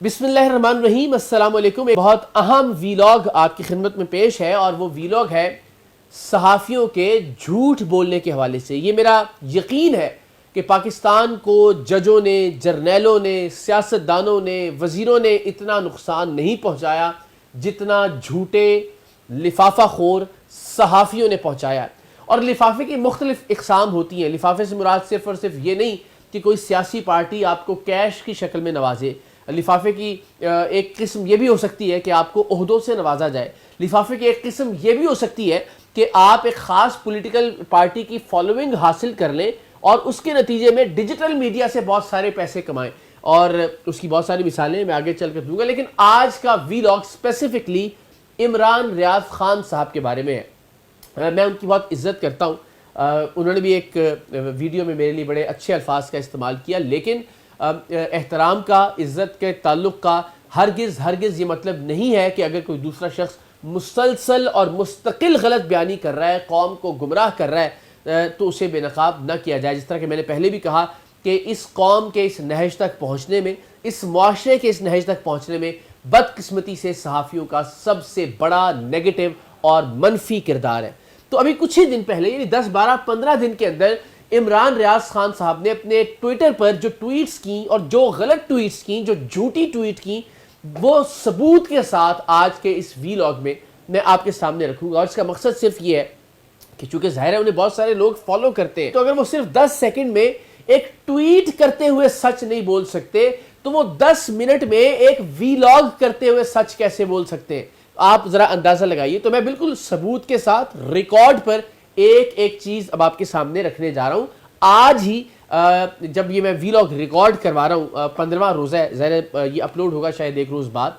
بسم اللہ الرحمن الرحیم، السلام علیکم۔ ایک بہت اہم ویلاگ آپ کی خدمت میں پیش ہے اور وہ ویلاگ ہے صحافیوں کے جھوٹ بولنے کے حوالے سے۔ یہ میرا یقین ہے کہ پاکستان کو ججوں نے، جرنیلوں نے، سیاستدانوں نے، وزیروں نے اتنا نقصان نہیں پہنچایا جتنا جھوٹے لفافہ خور صحافیوں نے پہنچایا۔ اور لفافے کی مختلف اقسام ہوتی ہیں۔ لفافے سے مراد صرف اور صرف یہ نہیں کہ کوئی سیاسی پارٹی آپ کو کیش کی شکل میں نوازے۔ لفافے کی ایک قسم یہ بھی ہو سکتی ہے کہ آپ کو عہدوں سے نوازا جائے۔ لفافے کی ایک قسم یہ بھی ہو سکتی ہے کہ آپ ایک خاص پولیٹیکل پارٹی کی فالوئنگ حاصل کر لیں اور اس کے نتیجے میں ڈیجیٹل میڈیا سے بہت سارے پیسے کمائیں، اور اس کی بہت ساری مثالیں میں آگے چل کر دوں گا۔ لیکن آج کا ویلاگ اسپیسیفکلی عمران ریاض خان صاحب کے بارے میں ہے۔ میں ان کی بہت عزت کرتا ہوں۔ انہوں نے بھی ایک ویڈیو میں میرے لیے بڑے اچھے الفاظ کا استعمال کیا، لیکن احترام کا، عزت کے تعلق کا ہرگز یہ مطلب نہیں ہے کہ اگر کوئی دوسرا شخص مسلسل اور مستقل غلط بیانی کر رہا ہے، قوم کو گمراہ کر رہا ہے، تو اسے بے نقاب نہ کیا جائے۔ جس طرح کہ میں نے پہلے بھی کہا کہ اس قوم کے اس نہج تک پہنچنے میں، اس معاشرے کے اس نہج تک پہنچنے میں بدقسمتی سے صحافیوں کا سب سے بڑا نیگیٹو اور منفی کردار ہے۔ تو ابھی کچھ ہی دن پہلے، یعنی 10 12 15 دن کے اندر عمران ریاض خان صاحب نے اپنے ٹویٹر پر جو ٹویٹس کیں اور جو غلط ٹویٹس کیں، جو جھوٹی ٹویٹ کیں، وہ ثبوت کے ساتھ آج کے اس ویلاگ میں آپ کے سامنے رکھوں گا۔ اور اس کا مقصد صرف یہ ہے کہ چونکہ ظاہر ہے انہیں بہت سارے لوگ فالو کرتے ہیں، تو اگر وہ صرف 10 سیکنڈ میں ایک ٹویٹ کرتے ہوئے سچ نہیں بول سکتے تو وہ 10 منٹ میں ایک ویلاگ کرتے ہوئے سچ کیسے بول سکتے ہیں؟ آپ ذرا اندازہ لگائیے۔ تو میں بالکل ثبوت کے ساتھ ریکارڈ پر ایک چیز اب آپ کے سامنے رکھنے جا رہا ہوں۔ آج ہی جب یہ میں ویلاگ ریکارڈ کروا رہا ہوں، 15واں روزہ ہے، ظاہر یہ اپلوڈ ہوگا شاید ایک روز بعد۔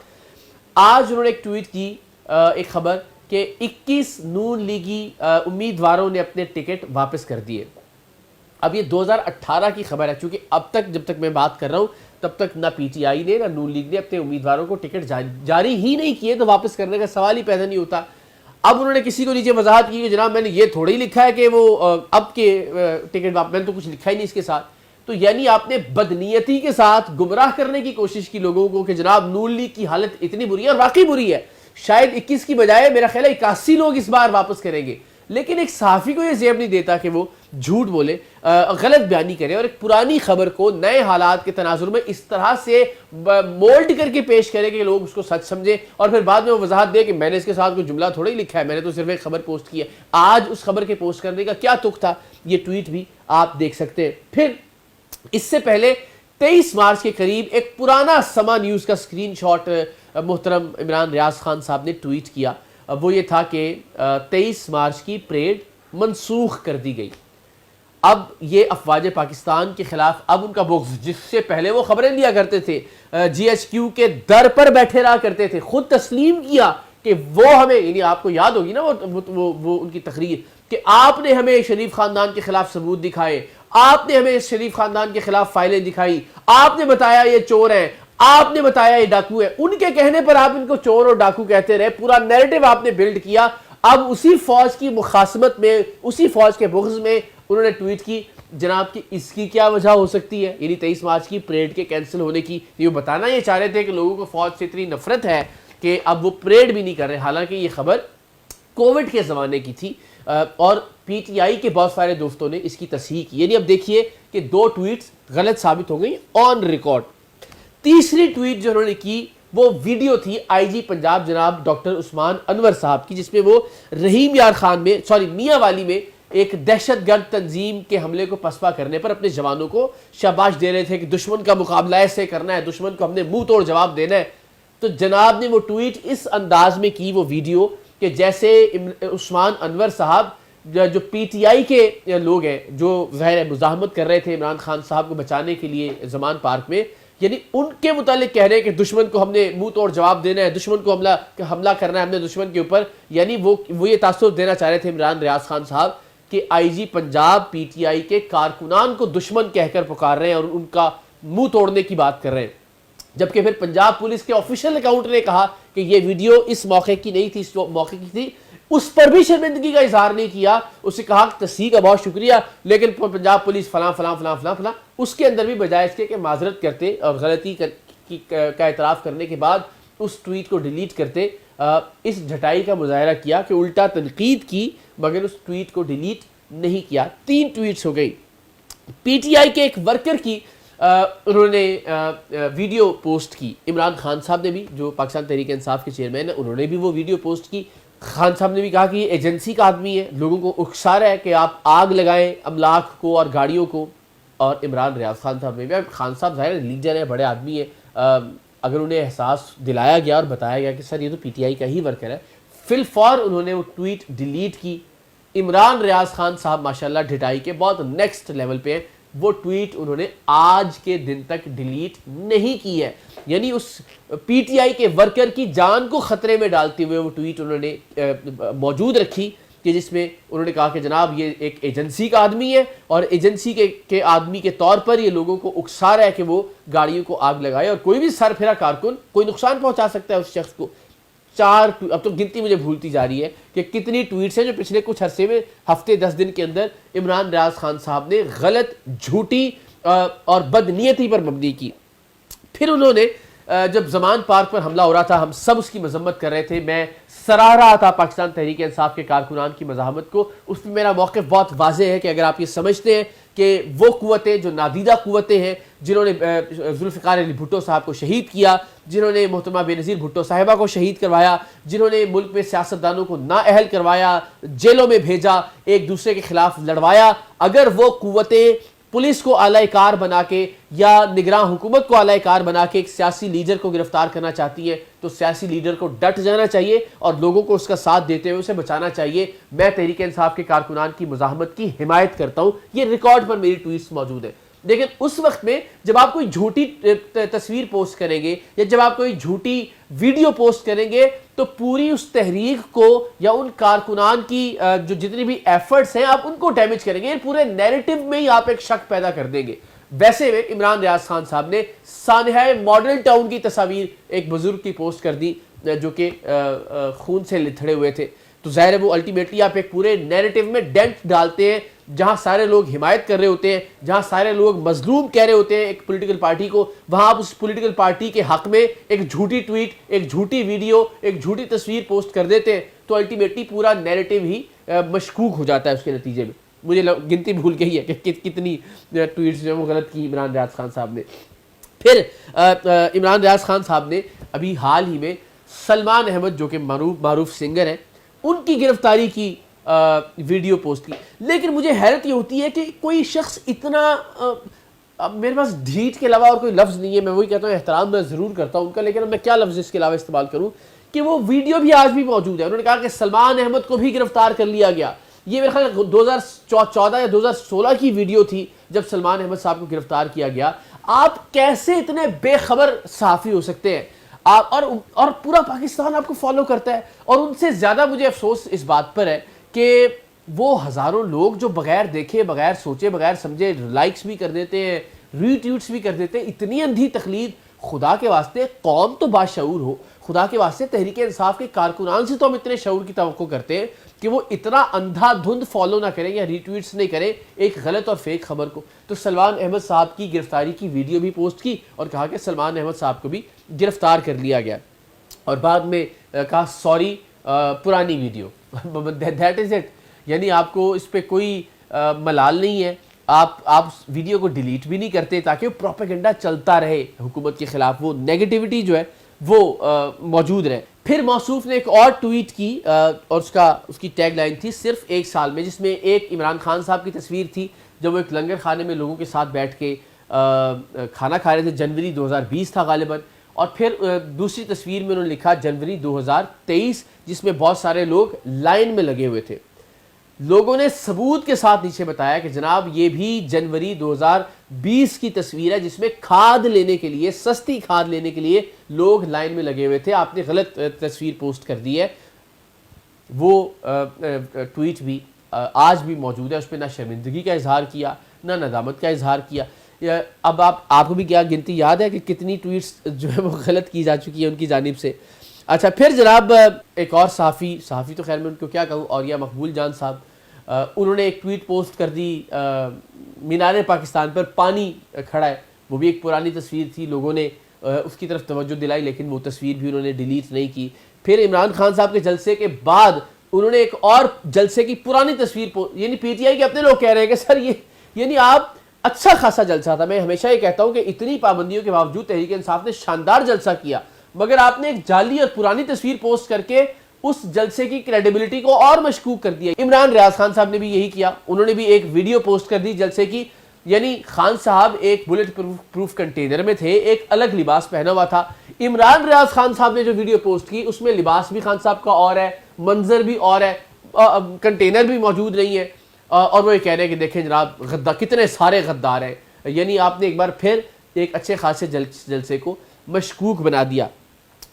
آج انہوں نے ایک ٹویٹ کی، ایک خبر کہ 21 نون لیگی امیدواروں نے اپنے ٹکٹ واپس کر دیے۔ اب یہ 2018 کی خبر ہے، چونکہ اب تک جب تک میں بات کر رہا ہوں تب تک نہ پی ٹی آئی نے نہ نون لیگ نے اپنے امیدواروں کو ٹکٹ جاری ہی نہیں کیے، تو واپس کرنے کا سوال ہی پیدا نہیں ہوتا۔ اب انہوں نے کسی کو نیچے وضاحت کی کہ جناب میں نے یہ تھوڑی لکھا ہے کہ وہ اب کے ٹکٹ میں نے تو کچھ لکھا ہی نہیں اس کے ساتھ۔ تو یعنی آپ نے بدنیتی کے ساتھ گمراہ کرنے کی کوشش کی لوگوں کو کہ جناب نون لیگ کی حالت اتنی بری ہے، اور واقعی بری ہے۔ شاید 21 کی بجائے میرا خیال ہے 81 لوگ اس بار واپس کریں گے، لیکن ایک صحافی کو یہ زیب نہیں دیتا کہ وہ جھوٹ بولے، غلط بیانی کرے اور ایک پرانی خبر کو نئے حالات کے تناظر میں اس طرح سے مولڈ کر کے پیش کرے کہ لوگ اس کو سچ سمجھے، اور پھر بعد میں وہ وضاحت دے کہ میں نے اس کے ساتھ کوئی جملہ تھوڑا ہی لکھا ہے، میں نے تو صرف ایک خبر پوسٹ کی ہے۔ آج اس خبر کے پوسٹ کرنے کا کیا تک تھا، یہ ٹویٹ بھی آپ دیکھ سکتے ہیں۔ پھر اس سے پہلے 23 مارچ کے قریب ایک پرانا سما نیوز کا سکرین شاٹ محترم عمران ریاض خان صاحب نے ٹویٹ کیا۔ وہ یہ تھا کہ 23 مارچ کی پریڈ منسوخ کر دی گئی۔ اب یہ افواج پاکستان کے خلاف اب ان کا بغض، جس سے پہلے وہ خبریں دیا کرتے تھے، جی ایچ کیو کے در پر بیٹھے رہا کرتے تھے، خود تسلیم کیا کہ وہ ہمیں، یعنی آپ کو یاد ہوگی نا وہ ان کی تقریر کہ آپ نے ہمیں شریف خاندان کے خلاف ثبوت دکھائے، آپ نے ہمیں شریف خاندان کے خلاف فائلیں دکھائی، آپ نے بتایا یہ چور ہیں، آپ نے بتایا یہ ڈاکو ہے، ان کے کہنے پر آپ ان کو چور اور ڈاکو کہتے رہے، پورا نیریٹو آپ نے بلڈ کیا۔ اب اسی فوج کی مخاصمت میں، اسی فوج کے بغض میں انہوں نے ٹویٹ کی جناب کہ اس کی کیا وجہ ہو سکتی ہے، یعنی 23 مارچ کی پریڈ کے کینسل ہونے کی۔ یہ بتانا یہ چاہ رہے تھے کہ لوگوں کو فوج سے اتنی نفرت ہے کہ اب وہ پریڈ بھی نہیں کر رہے، حالانکہ یہ خبر کووڈ کے زمانے کی تھی، اور پی ٹی آئی کے بہت سارے دوستوں نے اس کی تصحیح کی۔ یعنی اب دیکھیے کہ 2 ٹویٹس غلط ثابت ہو گئی آن ریکارڈ۔ تیسری ٹویٹ جو انہوں نے کی وہ ویڈیو تھی آئی جی پنجاب جناب ڈاکٹر عثمان انور صاحب کی، جس میں وہ رحیم یار خان میں، میاں والی میں ایک دہشت گرد تنظیم کے حملے کو پسپا کرنے پر اپنے جوانوں کو شاباش دے رہے تھے کہ دشمن کا مقابلہ ایسے کرنا ہے، دشمن کو ہم نے منہ توڑ جواب دینا ہے۔ تو جناب نے وہ ٹویٹ اس انداز میں کی، وہ ویڈیو، کہ جیسے عثمان انور صاحب جو پی ٹی آئی کے لوگ ہیں، جو ظاہر مزاحمت کر رہے تھے عمران خان صاحب کو بچانے کے لیے زمان پارک میں، یعنی ان کے متعلق کہہ رہے ہیں کہ دشمن کو ہم نے منہ توڑ جواب دینا ہے، دشمن کو حملہ کرنا ہے ہم نے دشمن کے اوپر۔ یعنی وہ یہ تاثر دینا چاہ رہے تھے عمران ریاض خان صاحب کہ آئی جی پنجاب پی ٹی آئی کے کارکنان کو دشمن کہہ کر پکار رہے ہیں اور ان کا منہ توڑنے کی بات کر رہے ہیں، جبکہ پھر پنجاب پولیس کے آفیشیل اکاؤنٹ نے کہا کہ یہ ویڈیو اس موقع کی نہیں تھی، اس موقع کی تھی، اس پر بھی شرمندگی کا اظہار نہیں کیا۔ اسے کہا کہ تصحیح کا بہت شکریہ، لیکن پنجاب پولیس فلاں فلاں فلاں فلاں فلاں، اس کے اندر بھی بجائے اس کے کہ معذرت کرتے اور غلطی کا اعتراف کرنے کے بعد اس ٹویٹ کو ڈیلیٹ کرتے اس جھٹائی کا مظاہرہ کیا کہ الٹا تنقید کی مگر اس ٹویٹ کو ڈیلیٹ نہیں کیا. 3 ٹویٹس ہو گئی. پی ٹی آئی کے ایک ورکر کی انہوں نے ویڈیو پوسٹ کی. عمران خان صاحب نے بھی, جو پاکستان تحریک انصاف کے چیئرمین ہیں, انہوں نے بھی وہ ویڈیو پوسٹ کی. خان صاحب نے بھی کہا کہ یہ ایجنسی کا آدمی ہے, لوگوں کو اکسا رہا ہے کہ آپ آگ لگائیں املاک کو اور گاڑیوں کو. اور عمران ریاض خان صاحب نے بھی, خان صاحب ظاہر لیڈر ہیں, بڑے آدمی ہیں, اگر انہیں احساس دلایا گیا اور بتایا گیا کہ سر یہ تو پی ٹی آئی کا ہی ورکر ہے, فی الفور انہوں نے وہ ٹویٹ ڈیلیٹ کی. عمران ریاض خان صاحب ماشاءاللہ ڈھٹائی کے بہت نیکسٹ لیول پہ ہیں. وہ ٹویٹ انہوں نے آج کے دن تک ڈیلیٹ نہیں کی ہے. یعنی اس پی ٹی آئی کے ورکر کی جان کو خطرے میں ڈالتے ہوئے وہ ٹویٹ انہوں نے موجود رکھی کہ جس میں انہوں نے کہا کہ جناب یہ ایک ایجنسی کا آدمی ہے اور ایجنسی کے آدمی کے طور پر یہ لوگوں کو اکسا رہا ہے کہ وہ گاڑیوں کو آگ لگائے, اور کوئی بھی سر پھرا کارکن کوئی نقصان پہنچا سکتا ہے اس شخص کو. 4 اب تو گنتی مجھے بھولتی جا رہی ہے کہ کتنی ٹویٹس ہیں جو پچھلے کچھ عرصے میں ہفتے 10 دن کے اندر عمران ریاض خان صاحب نے غلط, جھوٹی اور بدنیتی پر مبنی کی. پھر انہوں نے جب زمان پارک پر حملہ ہو رہا تھا, ہم سب اس کی مذمت کر رہے تھے, میں سراہ رہا تھا پاکستان تحریک انصاف کے کارکنان کی مزاحمت کو. اس میں میرا موقف بہت واضح ہے کہ اگر آپ یہ سمجھتے ہیں کہ وہ قوتیں جو نادیدہ قوتیں ہیں جنہوں نے ذوالفقار علی بھٹو صاحب کو شہید کیا, جنہوں نے محترمہ بے نظیر بھٹو صاحبہ کو شہید کروایا, جنہوں نے ملک میں سیاستدانوں کو نااہل کروایا, جیلوں میں بھیجا, ایک دوسرے کے خلاف لڑوایا, اگر وہ قوتیں پولیس کو اعلی کار بنا کے یا نگراں حکومت کو اعلی کار بنا کے ایک سیاسی لیڈر کو گرفتار کرنا چاہتی ہے تو سیاسی لیڈر کو ڈٹ جانا چاہیے اور لوگوں کو اس کا ساتھ دیتے ہوئے اسے بچانا چاہیے. میں تحریک انصاف کے کارکنان کی مزاحمت کی حمایت کرتا ہوں, یہ ریکارڈ پر میری ٹویٹس موجود ہیں. لیکن اس وقت میں جب آپ کوئی جھوٹی تصویر پوسٹ کریں گے یا جب آپ کوئی جھوٹی ویڈیو پوسٹ کریں گے تو پوری اس تحریک کو یا ان کارکنان کی جو جتنی بھی ایفرٹس ہیں آپ ان کو ڈیمیج کریں گے, پورے نیریٹو میں ہی آپ ایک شک پیدا کر دیں گے. ویسے میں عمران ریاض خان صاحب نے سانحہ ماڈل ٹاؤن کی تصاویر ایک بزرگ کی پوسٹ کر دی جو کہ خون سے لتھڑے ہوئے تھے, تو ظاہر ہے وہ الٹیمیٹلی آپ ایک پورے نیریٹو میں ڈینٹ ڈالتے ہیں جہاں سارے لوگ حمایت کر رہے ہوتے ہیں, جہاں سارے لوگ مظلوم کہہ رہے ہوتے ہیں ایک پولیٹیکل پارٹی کو, وہاں آپ اس پولیٹیکل پارٹی کے حق میں ایک جھوٹی ٹویٹ, ایک جھوٹی ویڈیو, ایک جھوٹی تصویر پوسٹ کر دیتے ہیں تو الٹیمیٹلی پورا نیریٹو ہی مشکوک ہو جاتا ہے اس کے نتیجے میں. مجھے گنتی بھول گئی ہے کہ کتنی ٹویٹس جو وہ غلط کی عمران ریاض خان صاحب نے. پھر عمران ریاض خان صاحب نے ابھی حال ہی میں سلمان احمد جو کہ معروف سنگر ہیں ان کی گرفتاری کی ویڈیو پوسٹ کی. لیکن مجھے حیرت یہ ہوتی ہے کہ کوئی شخص اتنا, میرے پاس ڈھیٹ کے علاوہ اور کوئی لفظ نہیں ہے, میں وہی کہتا ہوں احترام میں ضرور کرتا ہوں ان کا, لیکن اب میں کیا لفظ اس کے علاوہ استعمال کروں کہ وہ ویڈیو بھی آج بھی موجود ہے. انہوں نے کہا کہ سلمان احمد کو بھی گرفتار کر لیا گیا. یہ میرے خیال 2014 یا 2016 کی ویڈیو تھی جب سلمان احمد صاحب کو گرفتار کیا گیا. آپ کیسے اتنے بے خبر صحافی ہو سکتے ہیں؟ اور پورا پاکستان آپ کو فالو کرتا ہے, اور ان سے زیادہ مجھے افسوس اس بات پر ہے کہ وہ ہزاروں لوگ جو بغیر دیکھے, بغیر سوچے, بغیر سمجھے لائکس بھی کر دیتے ہیں, ری ٹویٹس بھی کر دیتے ہیں. اتنی اندھی تقلید, خدا کے واسطے قوم تو باشعور ہو, خدا کے واسطے تحریک انصاف کے کارکنان سے تو ہم اتنے شعور کی توقع کرتے ہیں کہ وہ اتنا اندھا دھند فالو نہ کریں یا ری ٹویٹس نہیں کریں ایک غلط اور فیک خبر کو. تو سلمان احمد صاحب کی گرفتاری کی ویڈیو بھی پوسٹ کی اور کہا کہ سلمان احمد صاحب کو بھی گرفتار کر لیا گیا, اور بعد میں کہا سوری پرانی ویڈیو. That is it. یعنی آپ کو اس پہ کوئی ملال نہیں ہے, آپ ویڈیو کو ڈیلیٹ بھی نہیں کرتے تاکہ وہ پروپیگنڈا چلتا رہے حکومت کے خلاف, وہ نیگیٹیوٹی جو ہے وہ موجود رہے. پھر موصوف نے ایک اور ٹویٹ کی اور اس کی ٹیگ لائن تھی صرف 1 سال میں, جس میں ایک عمران خان صاحب کی تصویر تھی جب وہ ایک لنگر خانے میں لوگوں کے ساتھ بیٹھ کے کھانا کھا رہے تھے. جنوری 2020 تھا غالباً. اور پھر دوسری تصویر میں انہوں نے لکھا جنوری 2023, جس میں بہت سارے لوگ لائن میں لگے ہوئے تھے. لوگوں نے ثبوت کے ساتھ نیچے بتایا کہ جناب یہ بھی جنوری 2020 کی تصویر ہے جس میں کھاد لینے کے لیے, سستی کھاد لینے کے لیے لوگ لائن میں لگے ہوئے تھے. آپ نے غلط تصویر پوسٹ کر دی ہے. وہ ٹویٹ بھی آج بھی موجود ہے, اس پہ نہ شرمندگی کا اظہار کیا نہ ندامت کا اظہار کیا. اب آپ کو بھی کیا گنتی یاد ہے کہ کتنی ٹویٹس جو ہے وہ غلط کی جا چکی ہے ان کی جانب سے. اچھا پھر جناب ایک اور صحافی تو خیر میں ان کو کیا کہوں, اوریہ مقبول جان صاحب, انہوں نے ایک ٹویٹ پوسٹ کر دی مینار پاکستان پر پانی کھڑا ہے. وہ بھی ایک پرانی تصویر تھی, لوگوں نے اس کی طرف توجہ دلائی، لیکن وہ تصویر بھی انہوں نے ڈیلیٹ نہیں کی۔ پھر عمران خان صاحب کے جلسے کے بعد انہوں نے ایک اور جلسے کی پرانی تصویر یعنی پی ٹی آئی کے اپنے لوگ کہہ رہے ہیں کہ سر یہ یعنی آپ اچھا خاصا جلسہ تھا، میں ہمیشہ یہ کہتا ہوں کہ اتنی پابندیوں کے باوجود تحریک انصاف نے شاندار جلسہ کیا، مگر آپ نے ایک جعلی اور پرانی تصویر پوسٹ کر کے اس جلسے کی کریڈیبلٹی کو اور مشکوک کر دیا۔ عمران ریاض خان صاحب نے بھی یہی کیا، انہوں نے بھی ایک ویڈیو پوسٹ کر دی جلسے کی، یعنی خان صاحب ایک بلٹ پروف کنٹینر میں تھے، ایک الگ لباس پہنا ہوا تھا۔ عمران ریاض خان صاحب نے جو ویڈیو پوسٹ کی اس میں لباس بھی خان صاحب کا اور ہے، منظر بھی اور ہے، کنٹینر بھی موجود نہیں ہے، اور وہ یہ کہہ رہے ہیں کہ دیکھیں جناب غدار کتنے سارے غدار ہیں، یعنی آپ نے ایک بار پھر ایک اچھے خاصے جلسے کو مشکوک بنا دیا۔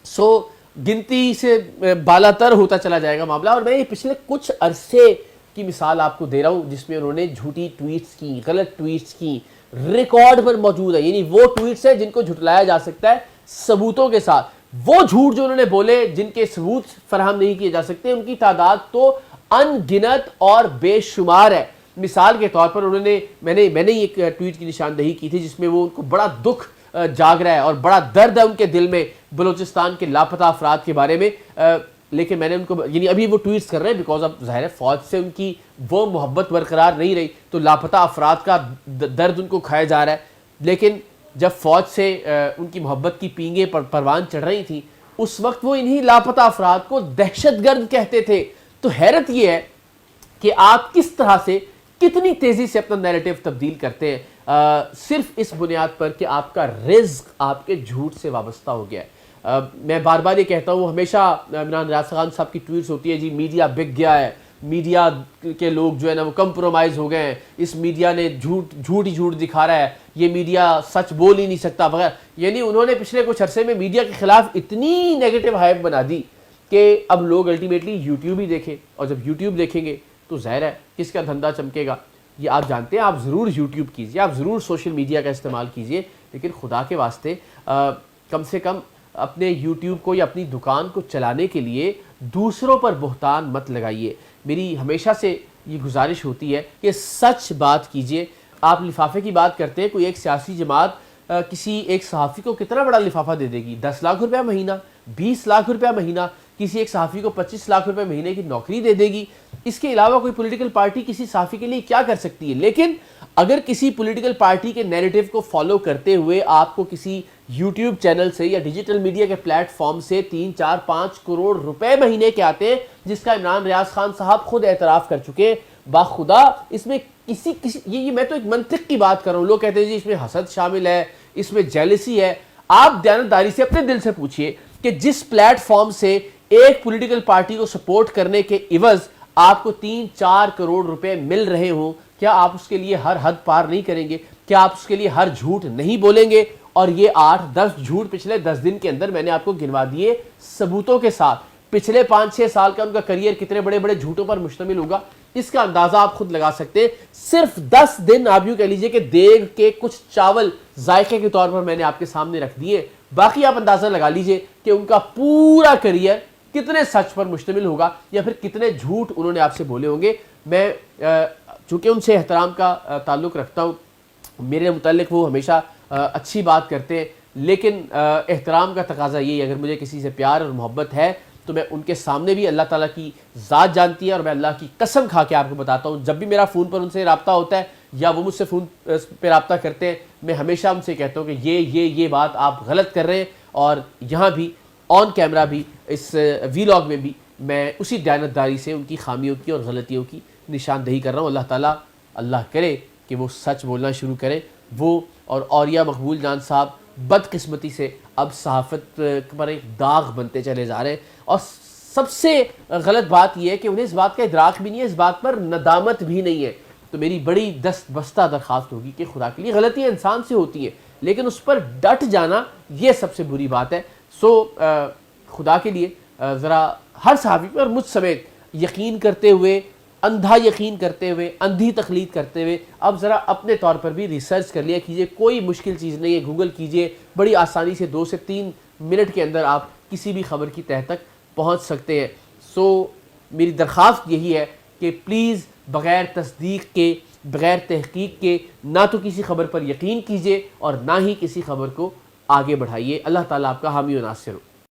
سو گنتی سے بالاتر ہوتا چلا جائے گا معاملہ، اور میں یہ پچھلے کچھ عرصے کی مثال آپ کو دے رہا ہوں جس میں انہوں نے جھوٹی ٹویٹس کی، غلط ٹویٹس کی، ریکارڈ پر موجود ہے، یعنی وہ ٹویٹس ہیں جن کو جھٹلایا جا سکتا ہے ثبوتوں کے ساتھ، وہ جھوٹ جو انہوں نے بولے جن کے ثبوت فراہم نہیں کیے جا سکتے، ان کی تعداد تو ان گنت اور بے شمار ہے۔ مثال کے طور پر انہوں نے میں نے ایک ٹویٹ کی نشاندہی کی تھی جس میں وہ ان کو بڑا دکھ جاگ رہا ہے اور بڑا درد ہے ان کے دل میں بلوچستان کے لاپتہ افراد کے بارے میں، لیکن میں نے ان کو یعنی ابھی وہ ٹویٹس کر رہے ہیں بیکاز اب ظاہر ہے فوج سے ان کی وہ محبت برقرار نہیں رہی، تو لاپتہ افراد کا درد ان کو کھایا جا رہا ہے، لیکن جب فوج سے ان کی محبت کی پینگیں پروان چڑھ رہی تھیں اس وقت وہ انہی لاپتہ افراد کو دہشت گرد کہتے تھے۔ تو حیرت یہ ہے کہ آپ کس طرح سے کتنی تیزی سے اپنا نیریٹو تبدیل کرتے ہیں صرف اس بنیاد پر کہ آپ کا رزق آپ کے جھوٹ سے وابستہ ہو گیا ہے۔ میں بار بار یہ کہتا ہوں، ہمیشہ عمران ریاض خان صاحب کی ٹویٹس ہوتی ہے جی میڈیا بک گیا ہے، میڈیا کے لوگ جو ہے نا وہ کمپرومائز ہو گئے ہیں، اس میڈیا نے جھوٹ ہی جھوٹ دکھا رہا ہے، یہ میڈیا سچ بول ہی نہیں سکتا وغیرہ، یعنی انہوں نے پچھلے کچھ عرصے میں میڈیا کے خلاف اتنی نیگیٹو ہائپ بنا دی کہ اب لوگ الٹیمیٹلی یوٹیوب ہی دیکھیں، اور جب یوٹیوب دیکھیں گے تو ظاہر ہے کس کا دھندا چمکے گا۔ یہ آپ جانتے ہیں، آپ ضرور یوٹیوب کیجئے، آپ ضرور سوشل میڈیا کا استعمال کیجئے، لیکن خدا کے واسطے کم سے کم اپنے یوٹیوب کو یا اپنی دکان کو چلانے کے لیے دوسروں پر بہتان مت لگائیے۔ میری ہمیشہ سے یہ گزارش ہوتی ہے کہ سچ بات کیجئے۔ آپ لفافے کی بات کرتے ہیں، کوئی ایک سیاسی جماعت کسی ایک صحافی کو کتنا بڑا لفافہ دے دے گی؟ 10 لاکھ روپیہ مہینہ، 20 لاکھ روپیہ مہینہ، کسی ایک صحافی کو 25 لاکھ روپے مہینے کی نوکری دے دے گی۔ اس کے علاوہ کوئی پولیٹیکل پارٹی کسی صحافی کے لیے کیا کر سکتی ہے؟ لیکن اگر کسی پولیٹیکل پارٹی کے نیریٹو کو فالو کرتے ہوئے آپ کو کسی یوٹیوب چینل سے یا ڈیجیٹل میڈیا کے پلیٹ فارم سے 3 4 5 کروڑ روپے مہینے کے آتے ہیں، جس کا عمران ریاض خان صاحب خود اعتراف کر چکے، باخدا اس میں کسی یہ میں تو ایک منطق کی بات کر رہا ہوں۔ لوگ کہتے ہیں جی اس میں حسد شامل ہے، اس میں جیلسی ہے۔ آپ دیانتداری سے اپنے دل سے پوچھئے کہ جس پلیٹ فارم سے ایک پولیٹیکل پارٹی کو سپورٹ کرنے کے عوض آپ کو 3 4 کروڑ روپے مل رہے ہوں، کیا آپ اس کے لیے ہر حد پار نہیں کریں گے؟ کیا آپ اس کے لیے ہر جھوٹ نہیں بولیں گے؟ اور یہ 8 10 جھوٹ پچھلے 10 دن کے اندر میں نے آپ کو گنوا دیے ثبوتوں کے ساتھ۔ پچھلے 5 6 سال کا ان کا کریئر کتنے بڑے بڑے جھوٹوں پر مشتمل ہوگا، اس کا اندازہ آپ خود لگا سکتے ہیں۔ صرف 10 دن آپ یوں کہہ لیجئے کہ دیگ کے کچھ چاول ذائقے کے طور پر میں نے آپ کے سامنے رکھ دیے، باقی آپ اندازہ لگا لیجئے کہ ان کا پورا کریئر کتنے سچ پر مشتمل ہوگا یا پھر کتنے جھوٹ انہوں نے آپ سے بولے ہوں گے۔ میں چونکہ ان سے احترام کا تعلق رکھتا ہوں، میرے متعلق وہ ہمیشہ اچھی بات کرتے ہیں، لیکن احترام کا تقاضا یہ، اگر مجھے کسی سے پیار اور محبت ہے تو میں ان کے سامنے بھی اللہ تعالیٰ کی ذات جانتی ہے، اور میں اللہ کی قسم کھا کے آپ کو بتاتا ہوں، جب بھی میرا فون پر ان سے رابطہ ہوتا ہے یا وہ مجھ سے فون پہ رابطہ کرتے ہیں، میں ہمیشہ ان سے کہتا ہوں کہ یہ بات آپ غلط کر رہے ہیں، اور یہاں بھی آن کیمرہ بھی اس ویلاگ میں بھی میں اسی دیانتداری سے ان کی خامیوں کی اور غلطیوں کی نشاندہی کر رہا ہوں۔ اللہ تعالیٰ اللہ کرے کہ وہ سچ بولنا شروع کرے، وہ اور اوریہ مقبول جان صاحب بدقسمتی سے اب صحافت پر ایک داغ بنتے چلے جا رہے ہیں، اور سب سے غلط بات یہ ہے کہ انہیں اس بات کا ادراک بھی نہیں ہے، اس بات پر ندامت بھی نہیں ہے۔ تو میری بڑی دست بستہ درخواست ہوگی کہ خدا کے لیے غلطیاں انسان سے ہوتی ہیں، لیکن اس پر ڈٹ جانا یہ سب سے بری بات ہے۔ سو خدا کے لیے ذرا ہر صحافی پر مجھ سمیت یقین کرتے ہوئے، اندھا یقین کرتے ہوئے، اندھی تقلید کرتے ہوئے اب ذرا اپنے طور پر بھی ریسرچ کر لیا کیجئے۔ کوئی مشکل چیز نہیں ہے، گوگل کیجئے، بڑی آسانی سے 2 سے 3 منٹ کے اندر آپ کسی بھی خبر کی تہہ تک پہنچ سکتے ہیں۔ سو میری درخواست یہی ہے کہ پلیز بغیر تصدیق کے، بغیر تحقیق کے نہ تو کسی خبر پر یقین کیجئے اور نہ ہی کسی خبر کو آگے بڑھائیے۔ اللہ تعالیٰ آپ کا حامی و ناصر ہو۔